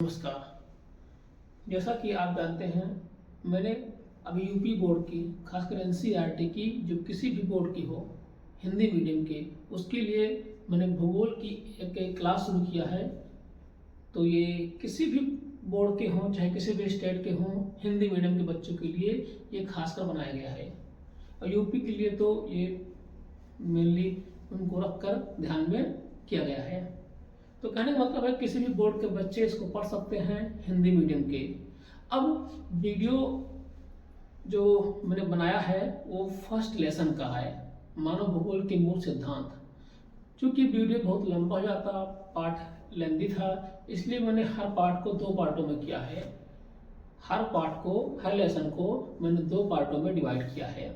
नमस्कार। जैसा कि आप जानते हैं, मैंने अभी यूपी बोर्ड की, खासकर एनसीईआरटी की, जो किसी भी बोर्ड की हो हिंदी मीडियम के, उसके लिए मैंने भूगोल की एक क्लास शुरू किया है। तो ये किसी भी बोर्ड के हों, चाहे किसी भी स्टेट के हों, हिंदी मीडियम के बच्चों के लिए ये खासकर बनाया गया है। और यूपी के लिए तो ये मेनली उनको रखकर ध्यान में किया गया है। तो कहने का मतलब है किसी भी बोर्ड के बच्चे इसको पढ़ सकते हैं हिंदी मीडियम के। अब वीडियो जो मैंने बनाया है वो फर्स्ट लेसन का है, मानव भूगोल के मूल सिद्धांत। क्योंकि वीडियो बहुत लंबा हो जाता, पार्ट लेंदी था, इसलिए मैंने हर पार्ट को 2 पार्टों में किया है। हर पार्ट को, हर लेसन को मैंने 2 पार्टों में डिवाइड किया है,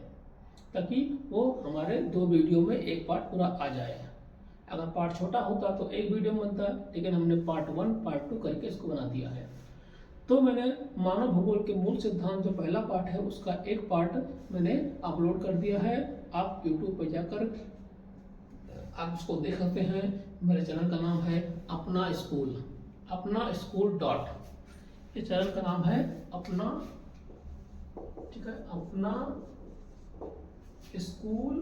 ताकि वो हमारे 2 वीडियो में एक पार्ट पूरा आ जाए। अगर पार्ट छोटा होता तो एक वीडियो में बनता, लेकिन हमने पार्ट 1 पार्ट 2 करके इसको बना दिया है। तो मैंने मानव भूगोल के मूल सिद्धांत जो पहला पार्ट है उसका एक पार्ट मैंने अपलोड कर दिया है। आप यूट्यूब पर जाकर आप उसको देख सकते हैं। मेरे चैनल का नाम है अपना स्कूल डॉट, ये चैनल का नाम है अपना, ठीक है, अपना स्कूल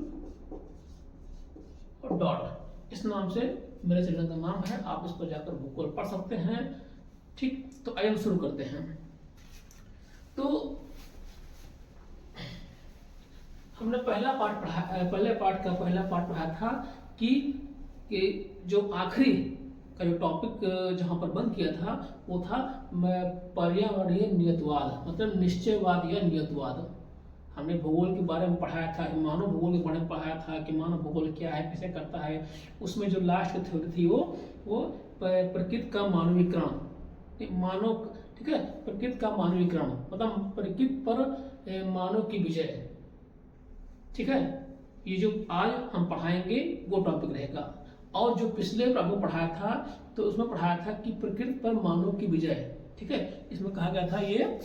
डॉट, इस नाम से मेरे चैनल का नाम है। आप इस पर जाकर भूगोल पढ़ सकते हैं। ठीक, तो आइए शुरू करते हैं। तो हमने पहले पार्ट का पहला पार्ट पढ़ा था कि जो आखिरी का जो टॉपिक जहां पर बंद किया था वो था पर्यावरणीय नियतवाद, मतलब निश्चयवाद या नियतवाद। हमने भूगोल के बारे में पढ़ाया था, मानव भूगोल के बारे में पढ़ाया था कि मानव भूगोल क्या है, कैसे करता है। उसमें जो लास्ट की थ्योरी थी वो प्रकृति का मानवीकरण, मानव, ठीक है, प्रकृति का मानवीकरण मतलब प्रकृति पर मानव की विजय। ठीक है, ये जो आज हम पढ़ाएंगे वो टॉपिक रहेगा। और जो पिछले आपको पढ़ाया था तो उसमें पढ़ाया था कि प्रकृति पर मानव की विजय। ठीक है, इसमें कहा गया था ये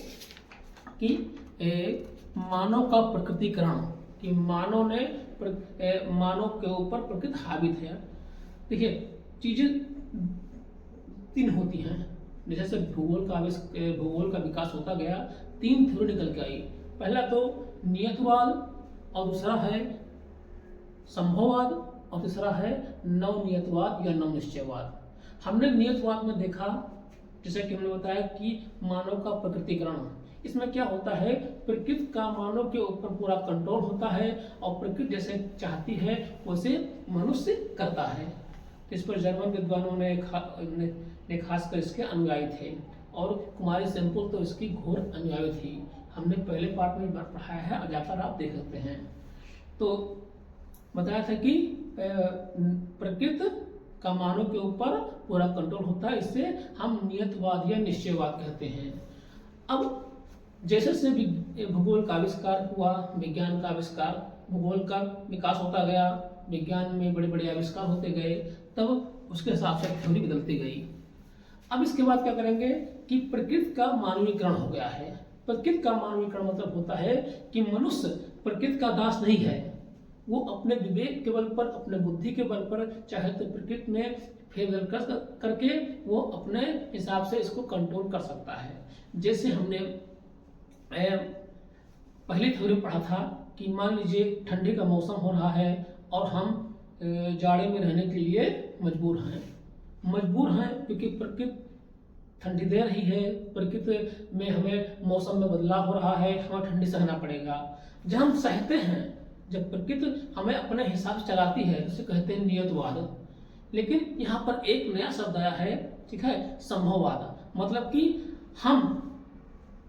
कि मानव का प्रकृतिकरण, कि मानव ने मानव के ऊपर प्रकृति हावित है। देखिए, चीजें 3 होती हैं। जैसे भूगोल का विकास होता गया, 3 थ्योरी निकल के आई। पहला तो नियतवाद, और दूसरा है संभववाद, और तीसरा है नवनियतवाद या नवनिश्चयवाद। हमने नियतवाद में देखा, जैसे कि हमने बताया कि मानव का प्रकृतिकरण, इसमें क्या होता है, प्रकृति का मानव के ऊपर पूरा कंट्रोल होता है और प्रकृति जैसे चाहती है वैसे मनुष्य करता है। तो इस पर जर्मन विद्वानों ने खासकर इसके अनुयायी थे, और कुमारी सेम्पुल तो इसकी घोर अनुयायी थी। हमने पहले पार्ट में पढ़ाया है और जाकर आप देख सकते हैं। तो बताया था कि प्रकृति का मानव के ऊपर पूरा कंट्रोल होता है, इससे हम नियतवाद या निश्चयवाद कहते हैं। अब जैसे से भूगोल का आविष्कार हुआ, विज्ञान का आविष्कार, भूगोल का विकास होता गया, विज्ञान में बड़े बड़े आविष्कार होते गए, तब उसके हिसाब से थ्योरी बदलती गई। अब इसके बाद क्या करेंगे कि प्रकृति का मानवीकरण हो गया है। प्रकृति का मानवीकरण मतलब होता है कि मनुष्य प्रकृति का दास नहीं है, वो अपने विवेक के बल पर, अपने बुद्धि के बल पर, चाहे तो प्रकृति में फेरबदल करके वो अपने हिसाब से इसको कंट्रोल कर सकता है। जैसे हमने पहली थ्योरी पढ़ा था कि मान लीजिए ठंडी का मौसम हो रहा है और हम जाड़े में रहने के लिए मजबूर हैं क्योंकि प्रकृति ठंडी दे रही है, प्रकृति में हमें मौसम में बदलाव हो रहा है, हमें ठंडी सहना पड़ेगा। जब हम सहते हैं, जब प्रकृति हमें अपने हिसाब से चलाती है, जिसे कहते हैं नियतवाद। लेकिन यहाँ पर एक नया शब्द आया है, ठीक है, संभववाद। मतलब कि हम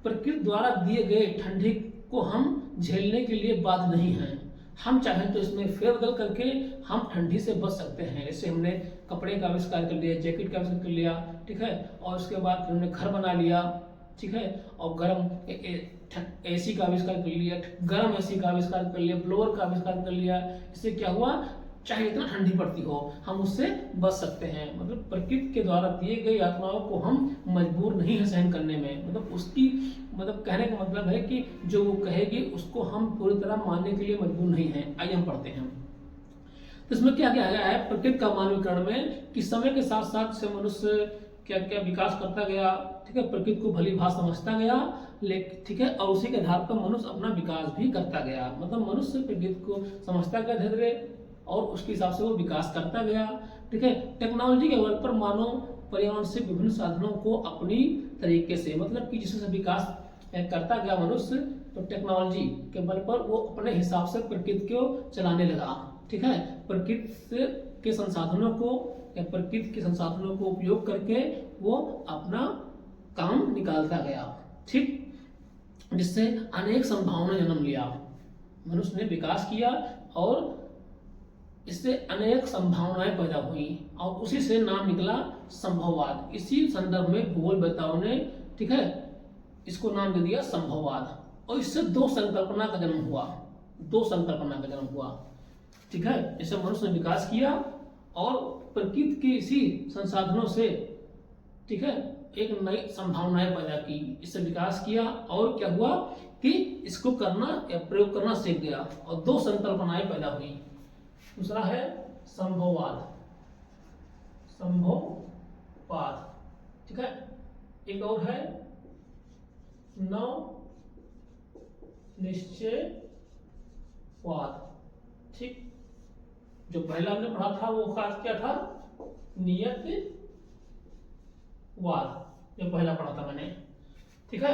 प्रकृति द्वारा दिए गए ठंडी को हम झेलने के लिए बाध्य नहीं हैं। हम चाहें तो इसमें फेरबदल करके हम ठंडी से बच सकते हैं। जैसे हमने कपड़े का आविष्कार कर लिया, जैकेट का आविष्कार कर लिया, ठीक है, और उसके बाद फिर हमने घर बना लिया, ठीक है, और गर्म एसी का आविष्कार कर लिया, गर्म एसी का आविष्कार कर लिया, ब्लोअर का आविष्कार कर लिया। इससे क्या हुआ, चाहे इतना ठंडी पड़ती हो हम उससे बच सकते हैं। मतलब प्रकृति के द्वारा दिए गए यातनाओं को हम मजबूर नहीं है सहन करने में। मतलब उसकी, मतलब कहने का मतलब है कि जो वो कहेगी उसको हम पूरी तरह मानने के लिए मजबूर नहीं है। आइए हम पढ़ते हैं। तो इसमें क्या क्या है प्रकृति का मानवीकरण में कि समय के साथ साथ से मनुष्य क्या क्या विकास करता गया, ठीक है, प्रकृति को भली भांति समझता गया, लेकिन ठीक है, और उसी के आधार पर मनुष्य अपना विकास भी करता गया। मतलब मनुष्य प्रकृति को समझता गया धीरे धीरे और उसके हिसाब से वो विकास करता गया, ठीक है। टेक्नोलॉजी के बल पर मानव पर्यावरण से विभिन्न साधनों को अपनी तरीके से, मतलब कि जिससे विकास करता गया मनुष्य, तो टेक्नोलॉजी के बल पर वो अपने हिसाब से प्रकृति को चलाने लगा, ठीक है। प्रकृति के संसाधनों को या प्रकृति के संसाधनों को उपयोग करके वो अपना काम निकालता गया, ठीक, जिससे अनेक संभावनाएं जन्म लिया। मनुष्य ने विकास किया और इससे अनेक संभावनाएं पैदा हुई और उसी से नाम निकला संभववाद। इसी संदर्भ में भूगोलवेत्ताओं ने, ठीक है, इसको नाम दे दिया संभववाद। और इससे दो संकल्पना का जन्म हुआ, ठीक है। इससे मनुष्य ने विकास किया और प्रकृति के इसी संसाधनों से, ठीक है, एक नई संभावनाएं पैदा की, इससे विकास किया और क्या हुआ कि इसको करना या प्रयोग करना सीख गया और दो संकल्पनाएं पैदा हुई। दूसरा है संभववाद, ठीक है। एक और है नव निश्चयवाद, ठीक। जो पहला हमने पढ़ा था वो खास क्या था, नियतिवाद, जो पहला पढ़ा था मैंने, ठीक है।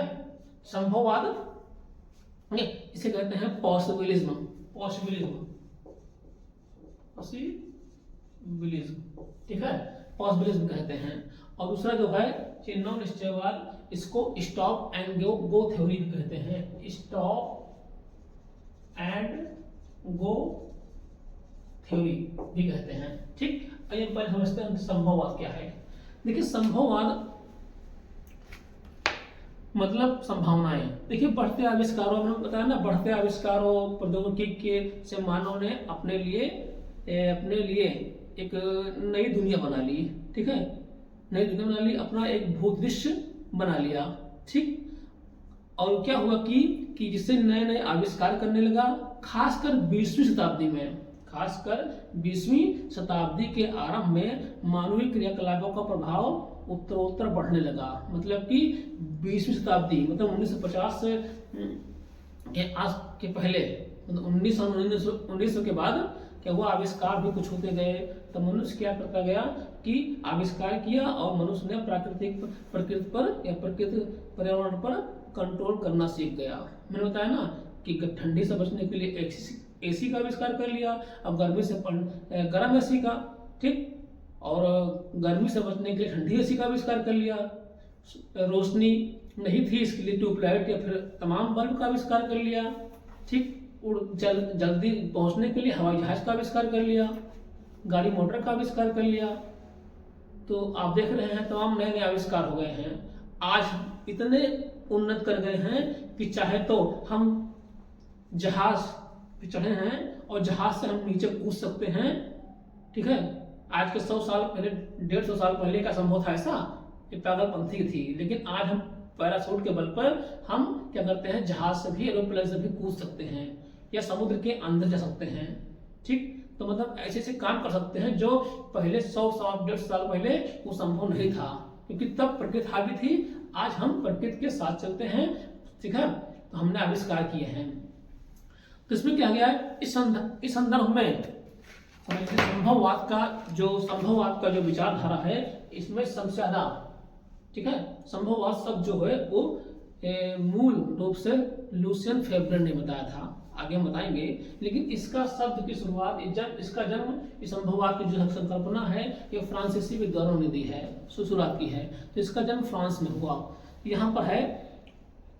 संभववाद इसे कहते हैं पॉसिबिलिज्म, ठीक है, पॉसिबिलिज्म कहते हैं। और दूसरा जो है नव निश्चयवाद, इसको स्टॉप एंड गो थ्योरी भी कहते हैं, स्टॉप एंड गो थ्योरी भी कहते हैं, ठीक। आइए पहले समझते हैं संभववाद क्या है। देखिए संभववाद मतलब संभावनाएं। देखिए बढ़ते आविष्कारों में बताया ना, बढ़ते आविष्कारों प्रौद्योगिकी के से मानव ने अपने लिए एक नई दुनिया बना ली, ठीक है, नई दुनिया बना ली, अपना एक भूदृश्य बना लिया, ठीक। और क्या हुआ कि जिससे नए नए आविष्कार करने लगा, खासकर 20वीं शताब्दी के आरंभ में मानवीय क्रियाकलापों का प्रभाव उत्तरोत्तर बढ़ने लगा। मतलब कि 20वीं शताब्दी मतलब 1950 से आज के पहले, मतलब 1900 के बाद क्या हुआ, आविष्कार भी कुछ होते गए। तो मनुष्य क्या करता गया कि आविष्कार किया और मनुष्य ने प्रकृति पर या प्रकृति पर्यावरण पर कंट्रोल करना सीख गया। मैंने बताया ना कि ठंडी से बचने के लिए एसी का आविष्कार कर लिया, अब गर्मी से गर्म एसी का, ठीक, और गर्मी से बचने के लिए ठंडी एसी का आविष्कार कर लिया। रोशनी नहीं थी इसके लिए ट्यूबलाइट या फिर तमाम बल्ब का आविष्कार कर लिया, ठीक। जल्दी पहुंचने के लिए हवाई जहाज का आविष्कार कर लिया, गाड़ी मोटर का आविष्कार कर लिया। तो आप देख रहे हैं तमाम नए नए आविष्कार हो गए हैं। आज इतने उन्नत कर गए हैं कि चाहे तो हम जहाज पे चढ़े हैं और जहाज से हम नीचे कूद सकते हैं, ठीक है। आज के 100 साल पहले 150 साल पहले का संभव था ऐसा, ये पागलपंथी थी। लेकिन आज हम पैराशूट के बल पर हम क्या करते हैं, जहाज से भी एरोप्लेन से भी कूद सकते हैं या समुद्र के अंदर जा सकते हैं, ठीक। तो मतलब ऐसे ऐसे काम कर सकते हैं जो पहले 100 साल 150 साल पहले वो संभव नहीं था, क्योंकि तब प्रकृति हावी थी। आज हम प्रकृति के साथ चलते हैं, ठीक है। तो हमने आविष्कार किए हैं। तो इसमें क्या गया है, इस संदर्भ में संभववाद का जो विचारधारा है, इसमें सबसे ज्यादा, ठीक है, संभववाद शब्द जो है वो मूल रूप से लुसियन फेब्रर ने बताया था, आगे हम बताएंगे। लेकिन इसका शब्द की शुरुआत, इसका जन्म, इस संभववाद की जो संकल्पना है ये फ्रांसीसी विद्वानों ने दी है, शुरुआत की है। तो इसका जन्म फ्रांस में हुआ। यहाँ पर है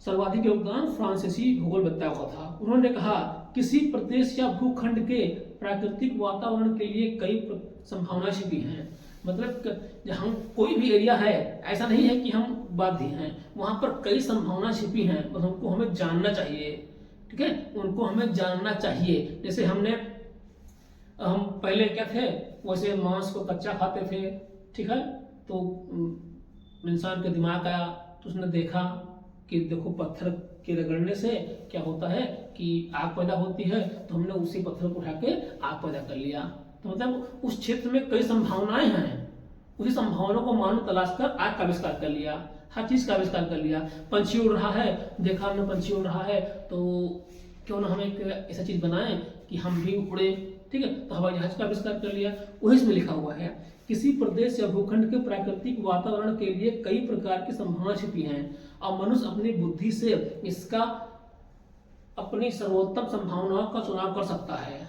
सर्वाधिक योगदान फ्रांसीसी भूगोलवेत्ताओं का था। उन्होंने कहा किसी प्रदेश या भूखंड के प्राकृतिक वातावरण के लिए कई संभावनाएं छिपी हैं। मतलब जहाँ कोई भी एरिया है, ऐसा नहीं है कि हम बाध्य हैं, वहां पर कई संभावनाएं छिपी हैं और हमको हमें जानना चाहिए, ठीक है, उनको हमें जानना चाहिए। जैसे हम पहले क्या थे, वैसे मांस को कच्चा खाते थे, ठीक है। तो इंसान के दिमाग आया तो उसने देखा कि देखो पत्थर के रगड़ने से क्या होता है कि आग पैदा होती है, तो हमने उसी पत्थर को उठा के आग पैदा कर लिया। तो मतलब उस क्षेत्र में कई संभावनाएं हैं, उसी संभावना को मानव तलाश कर आग का आविष्कार कर लिया, हर चीज का आविष्कार कर लिया। पंछी उड़ रहा है, देखा हमने पंछी उड़ रहा है, तो क्यों ना हम एक ऐसा चीज बनाएं कि हम भी उड़े, ठीक है, तो हवाई जहाज का आविष्कार कर लिया। वही इसमें लिखा हुआ है, किसी प्रदेश या भूखंड के प्राकृतिक वातावरण के लिए कई प्रकार की संभावना छिपी हैं और मनुष्य अपनी बुद्धि से इसका अपनी सर्वोत्तम संभावनाओं का चुनाव कर सकता है।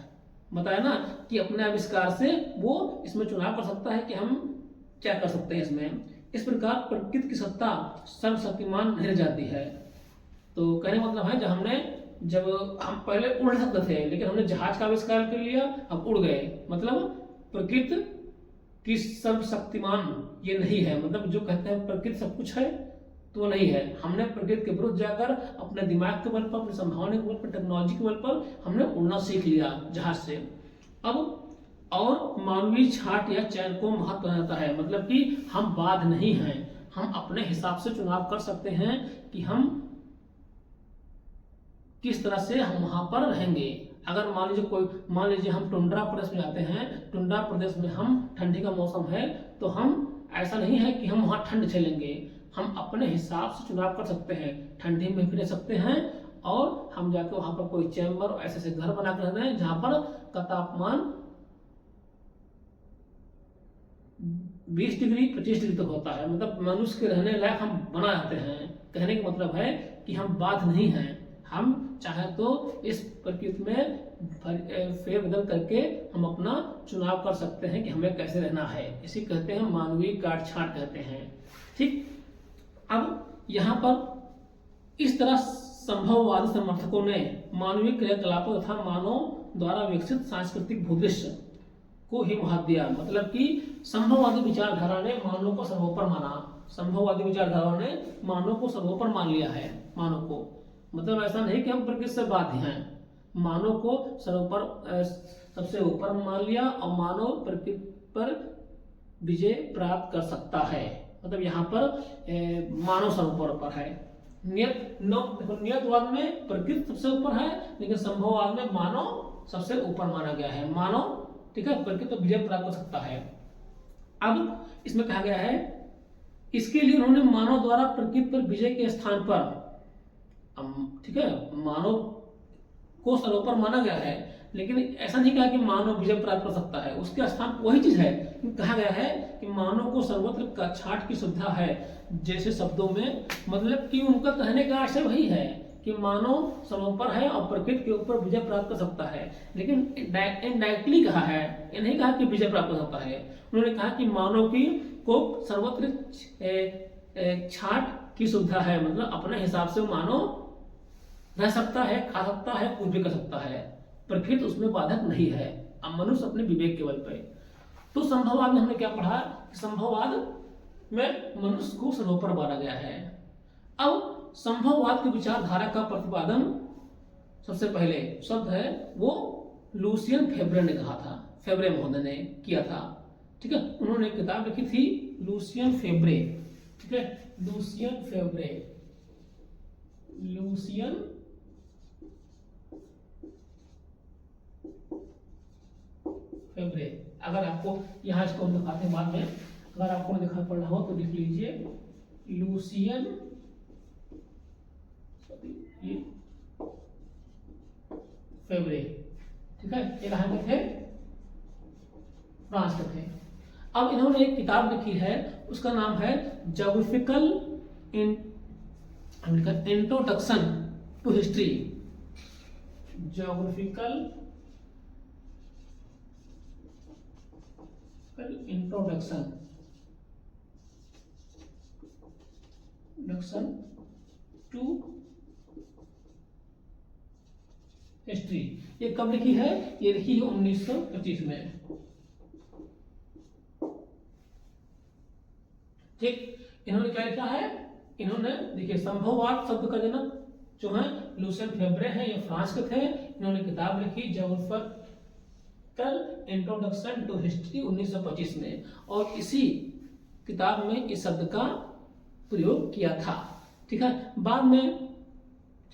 बताया ना कि अपने आविष्कार से वो इसमें चुनाव कर सकता है कि हम क्या कर सकते हैं इसमें। इस प्रकार प्रकृति की सत्ता सर्वशक्तिमान नहीं रह जाती है। तो कहने का मतलब है जब हम पहले उड़ सकते थे, लेकिन हमने जहाज का आविष्कार कर लिया, अब उड़ गए, मतलब प्रकृति की सर्वशक्तिमान ये नहीं है। मतलब जो कहते हैं प्रकृति सब कुछ है, तो वो नहीं है। हमने प्रकृति के विरुद्ध जाकर अपने दिमाग के बल पर, अपनी संभावना के बल पर, टेक्नोलॉजी के बल पर हमने उड़ना सीख लिया जहाज से। अब और मानवीय छाट या चयन को महत्व रहता है, मतलब कि हम बाध नहीं हैं, हम अपने हिसाब से चुनाव कर सकते हैं कि हम किस तरह से हम वहां पर रहेंगे। अगर मान लीजिए हम टुंड्रा प्रदेश में जाते हैं, टुंड्रा प्रदेश में हम ठंडी का मौसम है, तो हम ऐसा नहीं है कि हम वहां ठंड झेलेंगे, हम अपने हिसाब से चुनाव कर सकते हैं। ठंडी में भी रह सकते हैं और हम जाकर वहां पर कोई चैम्बर और ऐसे घर बना कर रहते हैं जहां पर का तापमान 20 डिग्री 25 डिग्री तक होता है। मतलब मनुष्य के रहने लायक हम बना रहते हैं। कहने का मतलब है कि हम बाध नहीं हैं, हम चाहे तो इस प्रकृति में फेरबदल करके हम अपना चुनाव कर सकते हैं कि हमें कैसे रहना है। इसी कहते हैं मानवीय काट छांट कहते हैं, ठीक। अब यहाँ पर इस तरह संभववादी समर्थकों ने मानवीय क्रियाकलापों तथा मानव द्वारा विकसित सांस्कृतिक भूदृश्य को ही महत्व दिया। मतलब कि संभववादी विचारधारा ने मानव को सर्वोपरि माना, संभववादी विचारधारा ने मानव को सर्वोपरि मान लिया है। मानव को मतलब ऐसा नहीं कि हम प्रकृति से बाध्य हैं, मानव को सर्वोपरि सबसे ऊपर मान लिया और मानव प्रकृति पर विजय प्राप्त कर सकता है। मतलब यहाँ पर मानव सर्वोपरि पर है। नियतवाद में प्रकृति सबसे ऊपर है, लेकिन संभववाद में मानव सबसे ऊपर माना गया है। मानव, ठीक है, प्रकृति पर विजय प्राप्त कर सकता है। अब इसमें कहा गया है, इसके लिए उन्होंने मानव द्वारा प्रकृति पर विजय के स्थान पर, ठीक है, मानव को सर्वोपरि माना गया है, लेकिन ऐसा नहीं कहा कि मानव विजय प्राप्त कर सकता है, उसके स्थान वही चीज है। कहा गया है कि मानव को सर्वत्र का छाट की सुविधा है। जैसे शब्दों में मतलब कि उनका कहने का आशय वही है कि मानव सर्वोपरि है और प्रकृति के ऊपर विजय प्राप्त कर सकता है, लेकिन इनडायरेक्टली कहा है, ये नहीं कहा कि विजय प्राप्त कर सकता है। उन्होंने कहा कि मानव की को सर्वत्र छाट की सुविधा है, मतलब अपने हिसाब से मानव रह सकता है, खा सकता है, कुछ भी कर सकता है, प्रकृति उसमें बाधक नहीं है। अब मनुष्य अपने विवेक के बल पे। तो संभववाद में हमने क्या पढ़ा कि संभववाद में मनुष्य को सर्वोपरि माना गया है। अब संभववाद की विचारधारा का प्रतिपादन सबसे पहले शब्द है वो लूसियन फेब्रे ने कहा था, फेब्रे महोदय ने किया था, ठीक है। उन्होंने एक किताब लिखी थी लूसियन फेब्रे, ठीक है, लूसियन फेब्रे, लूसियन फेब्रे। अगर आपको यहाँ इसको दिखाते हैं बाद में, अगर आपको दिखा पढ़ना हो तो लिख लीजिए लूसियन फेब्रे, ठीक है। ये कहाँ के थे? फ्रांस के थे। अब इन्होंने एक किताब लिखी है, उसका नाम है geographical introduction to history, geographical introduction to history. ये कब लिखी है? ये लिखी है 1925 में, ठीक। इन्होंने क्या लिखा है? इन्होंने देखिए संभववाद शब्द का जनक जो है लूसियन फेब्रे हैं, ये फ्रांस के थे। इन्होंने किताब लिखी ज्योग्राफिकल इंट्रोडक्शन टू हिस्ट्री 1925 में, और इसी किताब में इस शब्द का प्रयोग किया था, ठीक है। बाद में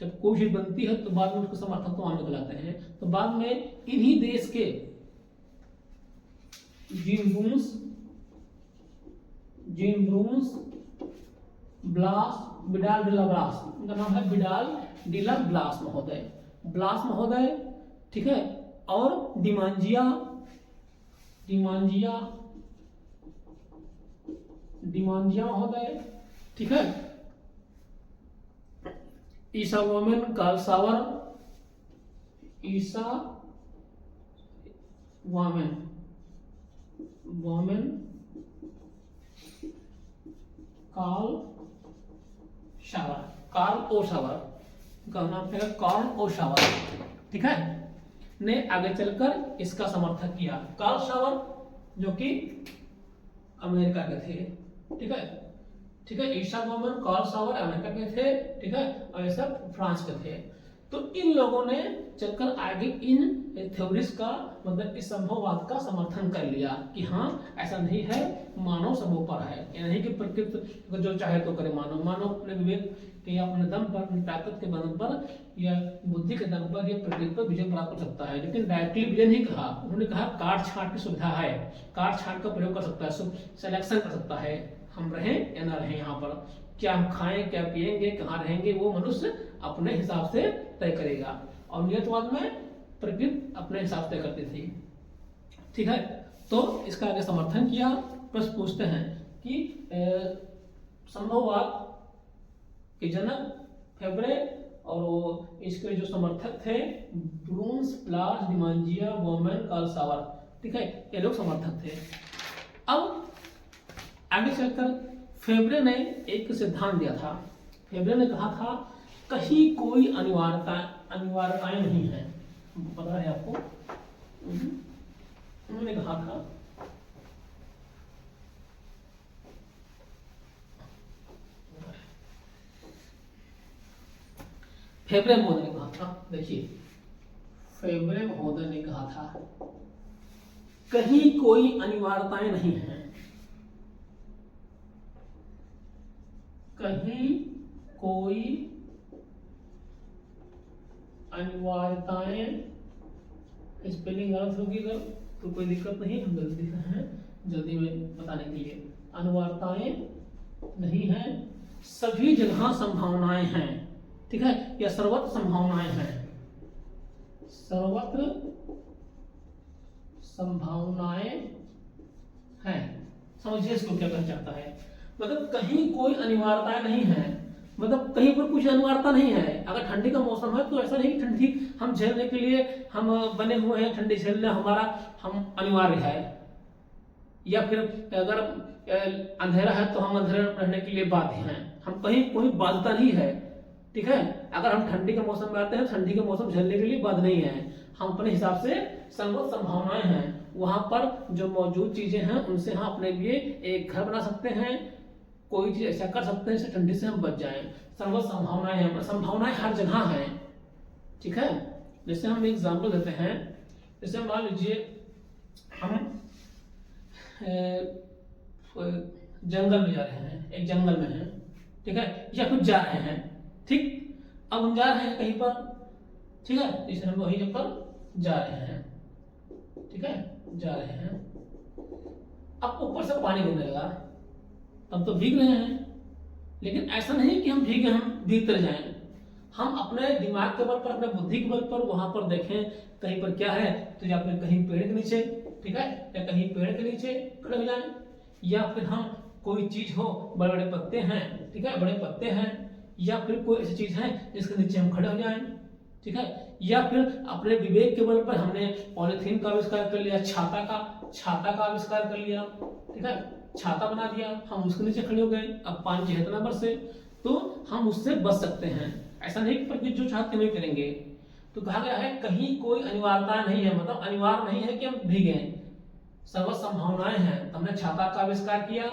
जब कोई चीज बनती है तो बाद में उसको समर्थक तो आने लाते हैं, तो बाद में इन्हीं देश के जीन बूम्स Jean Brunhes Blache Vidal de la Blache, उनका नाम है विडाल डिला ब्लास महोदय, ब्लास महोदय, ठीक है। और डिमांजिया डिमांजिया डिमांजिया महोदय, ठीक है। Isaiah Bowman Carl Sauer, Isaiah Bowman Bowman Carl Sauer, Carl O Sauer का नाम है, कार्ल ओ शावर, ठीक है, ने आगे चलकर इसका समर्थन किया। कार्ल शावर जो कि अमेरिका के थे, ठीक है, ठीक है। Isaiah Bowman Carl shower America के थे, ठीक है, और ये सब फ्रांस के थे। तो इन लोगों ने चलकर आगे इन थ्योरीज का मतलब इस संभववाद का समर्थन कर लिया कि हाँ ऐसा नहीं है, मानव सब ऊपर है, ये नहीं कि प्रकृति जो चाहे तो करे। मानव मानव अपने विवेक के या अपने दम पर, अपनी ताकत के दम पर या बुद्धि के दम पर या प्रकृति पर विजय प्राप्त कर सकता है। लेकिन डायरेक्टली विजय नहीं कहा, उन्होंने कहा काट छांट की सुविधा है, काट छांट का प्रयोग कर सकता है, सिलेक्शन कर सकता है, हम रहें या ना रहें, यहाँ पर क्या हम खाएं, क्या पिएंगे, कहाँ रहेंगे, वो मनुष्य अपने हिसाब से तय करेगा। और नियतवाद में प्रकृति अपने हिसाब से तय करती थी, ठीक है। तो इसका आगे समर्थन किया। प्रश्न पूछते हैं कि संभववाद के जनक फेब्रे और इसके जो समर्थक थे ब्रून्स, ब्लास, डिमांजिया, वोमेन, कार्ल सावर, ठीक है, ये लोग समर्थक थे। अब आगे चलकर फेब्रे ने एक सिद्धांत दिया था। फेब्रे ने कहा था कहीं कोई अनिवार्यताएं नहीं है, पता है आपको। उन्होंने कहा था फेब्रे महोदय ने कहा था, देखिए फेब्रे महोदय ने कहा था कहीं कोई अनिवार्यताएं नहीं है, कहीं कोई अनिवार्यताएं, स्पेलिंग गलत होगी अगर तो कोई दिक्कत नहीं, हम गलती से हैं जल्दी में बताने के लिए। अनिवार्यताएं नहीं है, सभी जगह संभावनाएं हैं, ठीक है, या सर्वत्र संभावनाएं हैं, सर्वत्र संभावनाएं हैं। समझिए इसको क्या कहना चाहता है, मतलब कहीं कोई अनिवार्यता नहीं है, मतलब कहीं पर कुछ अनिवार्यता नहीं है। अगर ठंडी का मौसम है तो ऐसा नहीं कि ठंडी हम झेलने के लिए हम बने हुए हैं, ठंडी झेलने हमारा हम अनिवार्य है, या फिर अगर अंधेरा है तो हम अंधेरे रहने के लिए बाध्य हैं, हम कहीं कोई बाध्यता नहीं है, ठीक है। अगर हम ठंडी के मौसम में आते हैं, ठंडी के मौसम झेलने के लिए बाध्य नहीं है, हम अपने हिसाब से सर्वत्र संभावनाएं हैं, वहां पर जो मौजूद चीजें हैं उनसे हम अपने लिए एक घर बना सकते हैं, कोई चीज ऐसा कर सकते हैं जिससे ठंडी से हम बच जाएं। सर्वत्र संभावनाएं हैं, संभावनाएं हर जगह हैं, ठीक है। जैसे हम एक एग्जाम्पल देते हैं, जैसे मान लीजिए हम जंगल में जा रहे हैं, एक जंगल में हैं, ठीक है, या कुछ जा रहे हैं, ठीक। अब हम जा रहे हैं कहीं पर, ठीक है, जैसे हम वही जगह पर जा रहे हैं, ठीक है, जा रहे हैं। अब ऊपर से पानी गिरने लगा, हम तो भीग रहे हैं, लेकिन ऐसा नहीं कि हम भीगते रह जाएं। हम अपने दिमाग के बल पर, अपने बुद्धि के बल पर वहां पर देखें कहीं पर क्या है, तो या फिर कहीं पेड़ के नीचे, ठीक है, या कहीं पेड़ के नीचे खड़े हो जाएं, या फिर हम कोई चीज हो, बड़े बड़े पत्ते हैं, ठीक है, बड़े पत्ते हैं, या फिर कोई ऐसी चीज है जिसके नीचे हम खड़े हो जाएं, ठीक है, या फिर अपने विवेक के बल पर हमने पॉलिथीन का आविष्कार कर लिया, छाता का आविष्कार कर लिया, ठीक है, छाता बना दिया, हम उसके नीचे खड़े हो गए, अब पानी चाहे इतना बरसे तो हम उससे बच सकते हैं। ऐसा नहीं कि प्रकृति जो चाहते नहीं करेंगे। तो कहा गया है कहीं कोई अनिवार्यता नहीं है, मतलब अनिवार्य नहीं है कि हम भीगे, सर्व संभावनाएं हैं। हमने छाता का आविष्कार किया,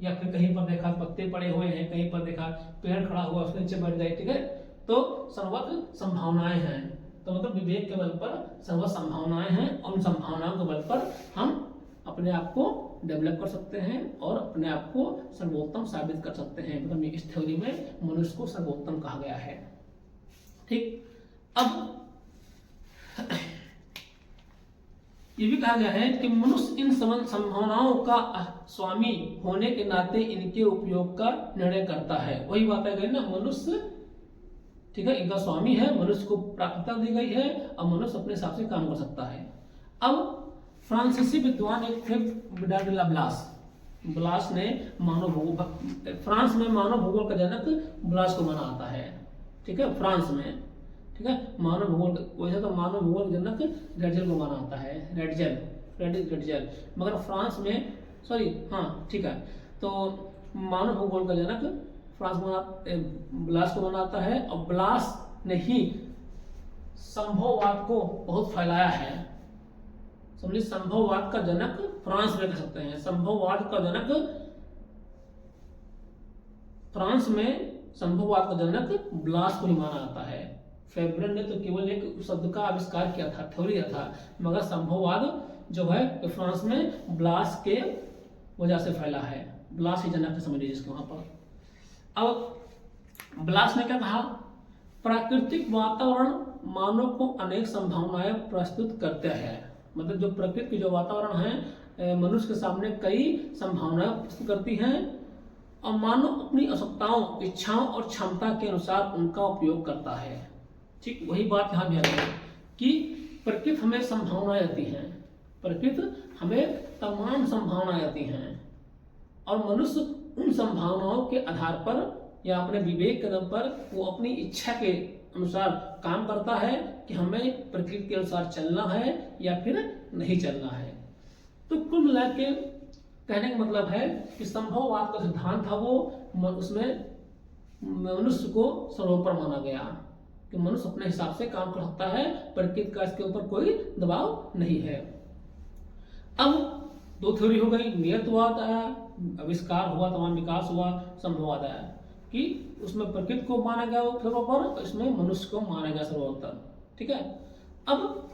या फिर कहीं पर देखा पत्ते पड़े हुए हैं, कहीं पर देखा पेड़ खड़ा हुआ उसके नीचे बैठ गए, ठीक है, तो सर्वत्र संभावनाएं हैं। तो मतलब विवेक के बल पर सर्व संभावनाएं हैं, और उन संभावनाओं के बल पर हम अपने आप को डेवलप कर सकते हैं और अपने आप को सर्वोत्तम साबित कर सकते हैं। मतलब इस थ्योरी में मनुष्य को सर्वोत्तम कहा गया है, ठीक। अब ये भी कहा गया है कि मनुष्य इन संभावनाओं का स्वामी होने के नाते इनके उपयोग का निर्णय करता है। वही बात है गई ना, मनुष्य ठीक है इनका स्वामी है, मनुष्य को प्राथमिकता दी गई है और मनुष्य अपने हिसाब से काम कर सकता है। अब फ्रांसीसी विद्वान एक थे बिडार्ड ब्लास। ब्लास ने मानव भूगोल, फ्रांस में मानव भूगोल का जनक ब्लास को माना आता है। ठीक है, फ्रांस में ठीक है मानव भूगोल, वैसे तो मानव भूगोल के जनक रेडजल को माना आता है, रेडजल, मगर फ्रांस में सॉरी हाँ ठीक है, तो मानव भूगोल का जनक फ्रांस में ब्लास को माना आता है। और ब्लास ने ही संभववाद को बहुत फैलाया है। समझिए, संभववाद का जनक फ्रांस में कह सकते हैं, संभववाद का जनक फ्रांस में संभववाद का जनक ब्लास को ही माना आता है। फेब्रन ने तो केवल एक शब्द का आविष्कार किया था, थ्योरी किया था, मगर संभववाद जो है तो फ्रांस में ब्लास के वजह से फैला है। ब्लास ही जनक समझिए जिसके वहां पर। अब ब्लास ने क्या कहा, प्राकृतिक वातावरण मानव को अनेक संभावनाएं प्रस्तुत करते हैं। मतलब जो प्रकृति की जो वातावरण है मनुष्य के सामने कई संभावनाएं प्रस्तुत करती हैं और मानव अपनी आवश्यकताओं, इच्छाओं और क्षमता के अनुसार उनका उपयोग करता है। ठीक वही बात यहाँ भी आ रही है कि प्रकृति हमें संभावनाएं आती हैं, प्रकृति हमें तमाम संभावनाएं आती हैं और मनुष्य उन संभावनाओं के आधार पर या अपने विवेक के दम पर वो अपनी इच्छा के अनुसार काम करता है कि हमें प्रकृति के अनुसार चलना है या फिर नहीं चलना है। तो कुल मिला के कहने का मतलब है कि संभववाद का सिद्धांत था वो उसमें मनुष्य को सर्वोपरि माना गया कि मनुष्य अपने हिसाब से काम कर सकता है, प्रकृति का इसके ऊपर कोई दबाव नहीं है। अब दो थ्योरी हो गई, नियतवाद आया, आविष्कार हुआ, तमाम विकास हुआ, संभववाद आया कि उसमें प्रकृति को माना गया सर्वोपरि, इसमें मनुष्य को माना गया सर्वोत्तम। ठीक है, अब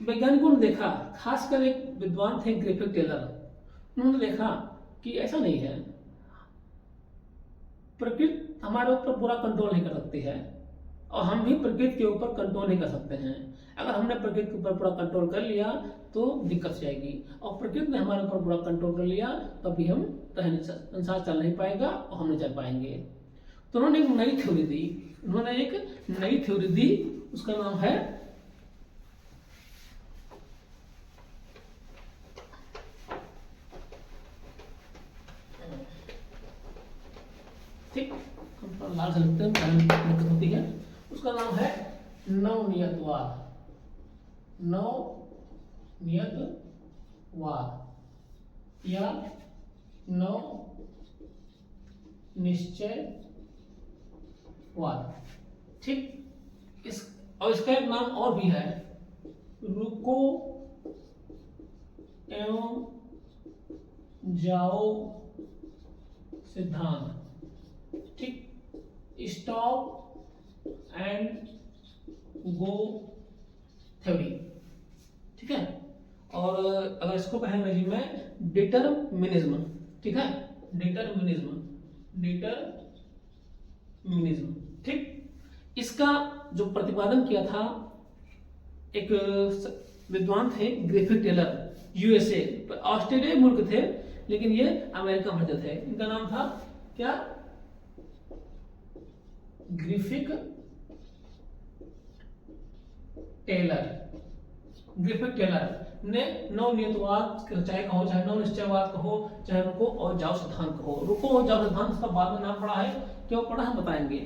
वैज्ञानिकों ने देखा, खासकर एक विद्वान थे ग्रिफिथ टेलर, उन्होंने देखा कि ऐसा नहीं है, प्रकृति हमारे ऊपर पूरा कंट्रोल नहीं कर सकती है और हम भी प्रकृति के ऊपर कंट्रोल नहीं कर सकते हैं। अगर हमने प्रकृति के ऊपर पूरा कंट्रोल कर लिया तो दिक्कत जाएगी और प्रकृति ने हमारे ऊपर पूरा कंट्रोल कर लिया तभी हम संसार चल नहीं पाएगा और हम नहीं चल पाएंगे। तो उन्होंने एक नई थ्योरी दी, उसका नाम है ठीक हम लाल से लिखते हैं, दिक्कत होती है, उसका नाम है नवनियतवाद। नवनियतवाद या नव निश्चयवाद। ठीक, और इसका एक नाम और भी है, रुको एवं जाओ सिद्धांत। ठीक, स्टॉप एंड गो थ्योरी। ठीक है, और अगर इसको कहें अंग्रेजी में डिटरमिनिज्म। ठीक है, डिटरमिनिज्म। ठीक, इसका जो प्रतिपादन किया था एक विद्वान थे ग्रिफिथ टेलर, यूएसए, ऑस्ट्रेलिया मुल्क थे लेकिन ये अमेरिका में थे। इनका नाम था क्या, ग्रिफिथ टेलर ने नवनियतवाद चाहे कहो, चाहे नव निश्चयवाद कहो, चाहे रुको और जाओ सिद्धांत कहो। रुको और जाओ सिद्धांत इसका बाद में नाम पड़ा है, क्यों पढ़ा हम बताएंगे।